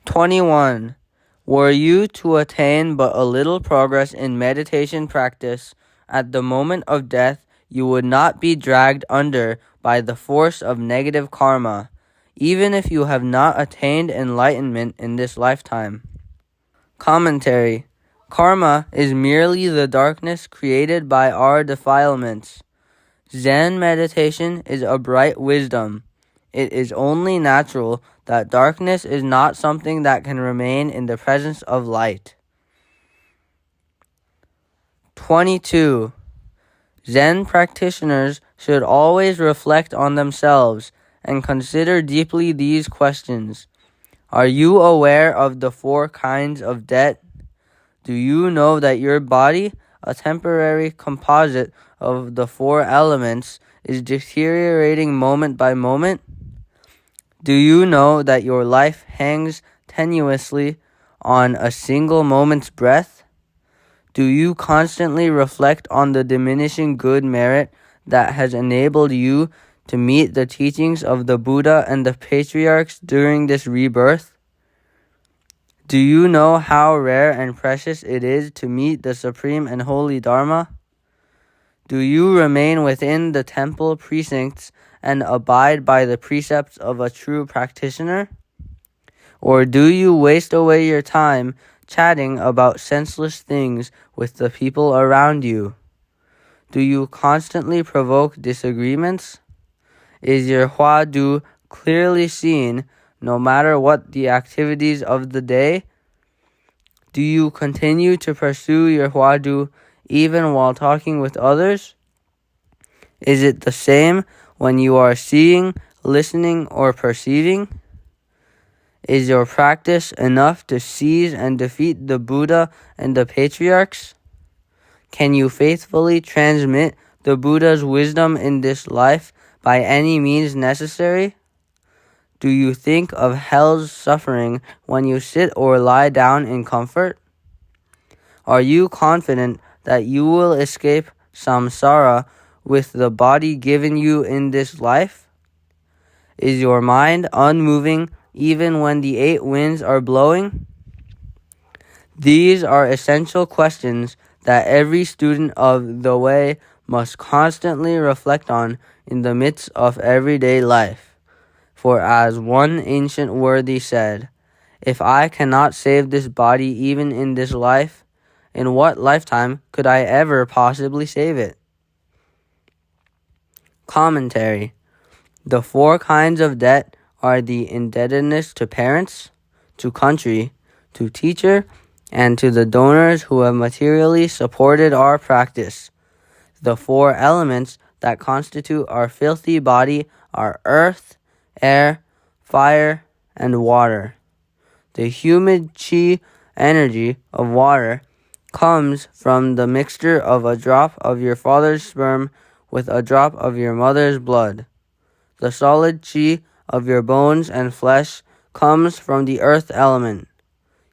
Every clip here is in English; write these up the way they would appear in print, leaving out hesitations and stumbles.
21. Were you to attain but a little progress in meditation practice, at the moment of death you would not be dragged under by the force of negative karma, even if you have not attained enlightenment in this lifetime. Commentary. Karma is merely the darkness created by our defilements. Zen meditation is a bright wisdom. It is only natural that darkness is not something that can remain in the presence of light. 22. Zen practitioners should always reflect on themselves and consider deeply these questions. Are you aware of the 4 kinds of debt? Do you know that your body, a temporary composite of the 4 elements, is deteriorating moment by moment? Do you know that your life hangs tenuously on a single moment's breath? Do you constantly reflect on the diminishing good merit that has enabled you to meet the teachings of the Buddha and the patriarchs during this rebirth? Do you know how rare and precious it is to meet the supreme and holy Dharma? Do you remain within the temple precincts and abide by the precepts of a true practitioner? Or do you waste away your time chatting about senseless things with the people around you? Do you constantly provoke disagreements? Is your hua du clearly seen no matter what the activities of the day? Do you continue to pursue your hua du even while talking with others? Is it the same when you are seeing, listening, or perceiving? Is your practice enough to seize and defeat the Buddha and the patriarchs? Can you faithfully transmit the Buddha's wisdom in this life by any means necessary? Do you think of hell's suffering when you sit or lie down in comfort? Are you confident that you will escape samsara with the body given you in this life? Is your mind unmoving even when the 8 winds are blowing? These are essential questions that every student of the way must constantly reflect on in the midst of everyday life. For as one ancient worthy said, if I cannot save this body even in this life, in what lifetime could I ever possibly save it? Commentary. The 4 kinds of debt are the indebtedness to parents, to country, to teacher, and to the donors who have materially supported our practice. The 4 elements that constitute our filthy body are earth, air, fire, and water. The humid chi energy of water comes from the mixture of a drop of your father's sperm with a drop of your mother's blood. The solid chi of your bones and flesh comes from the earth element.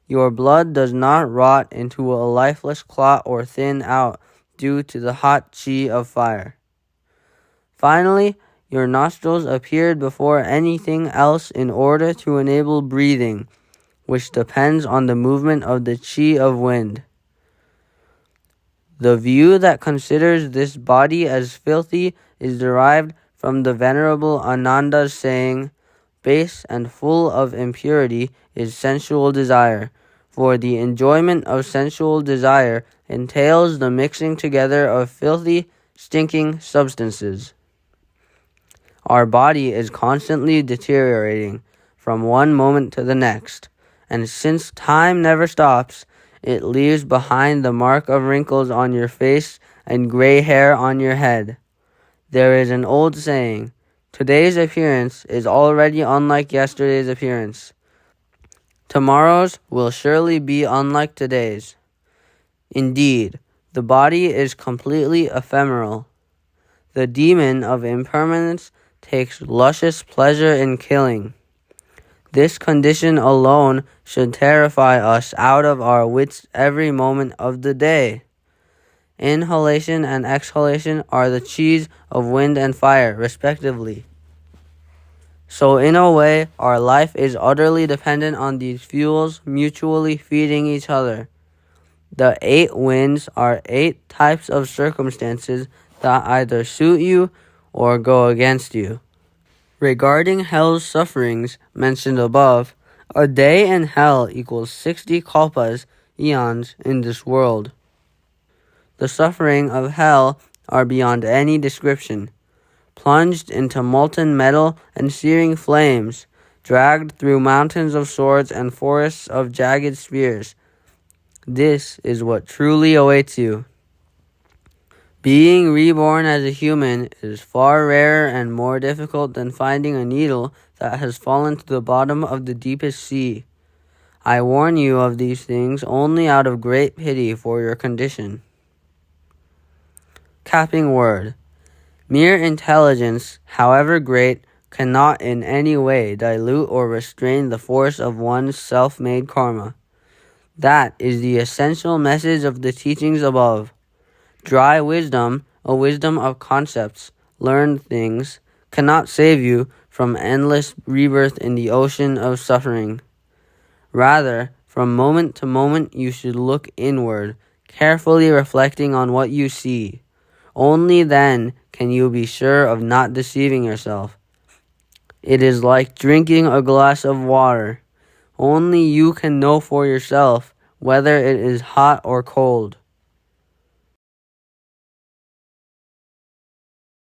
Your blood does not rot into a lifeless clot or thin out due to the hot chi of fire. Finally, your nostrils appeared before anything else in order to enable breathing, which depends on the movement of the chi of wind. The view that considers this body as filthy is derived from the Venerable Ananda's saying, base and full of impurity is sensual desire, for the enjoyment of sensual desire entails the mixing together of filthy, stinking substances. Our body is constantly deteriorating from one moment to the next, and since time never stops, it leaves behind the mark of wrinkles on your face and gray hair on your head. There is an old saying, today's appearance is already unlike yesterday's appearance. Tomorrow's will surely be unlike today's. Indeed, the body is completely ephemeral. The demon of impermanence takes luscious pleasure in killing. This condition alone should terrify us out of our wits every moment of the day. Inhalation and exhalation are the chis of wind and fire, respectively. So in a way, our life is utterly dependent on these fuels mutually feeding each other. The 8 winds are 8 types of circumstances that either suit you or go against you. Regarding hell's sufferings mentioned above, a day in hell equals 60 kalpas, eons, in this world. The suffering of hell are beyond any description. Plunged into molten metal and searing flames, dragged through mountains of swords and forests of jagged spears. This is what truly awaits you. Being reborn as a human is far rarer and more difficult than finding a needle that has fallen to the bottom of the deepest sea. I warn you of these things only out of great pity for your condition. Capping word. Mere intelligence, however great, cannot in any way dilute or restrain the force of one's self-made karma. That is the essential message of the teachings above. Dry wisdom, a wisdom of concepts, learned things, cannot save you from endless rebirth in the ocean of suffering. Rather, from moment to moment you should look inward, carefully reflecting on what you see. Only then can you be sure of not deceiving yourself. It is like drinking a glass of water. Only you can know for yourself whether it is hot or cold.